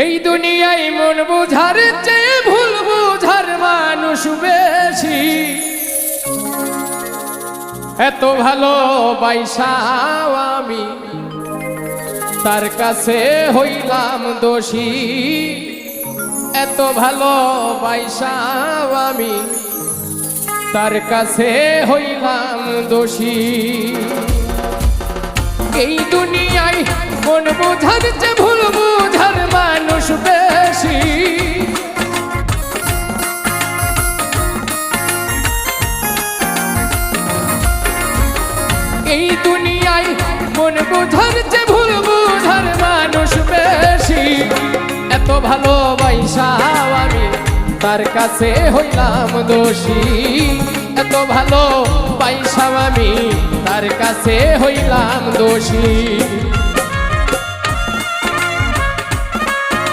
এই দুনিয়ায় মন বুঝার চেয়ে ভুল বুঝার মানুষ বেশি। এত ভালোবাসাও আমি তার কাছে হইলাম দোষী। এত ভালোবাসাও আমি তার কাছে হইলাম দোষী। এই দুনিয়ায় মন বুঝার চেয়ে ভুল বুঝার মানুষ বেশি। এই দুনিয়ায় মন বুঝার চেয়ে ভুল বুঝার মানুষ বেশি। এত ভালোবাসাও আমি তার কাছে হইলাম দোষী। এত ভালোবাসাও আমি তার কাছে হইলাম দোষী।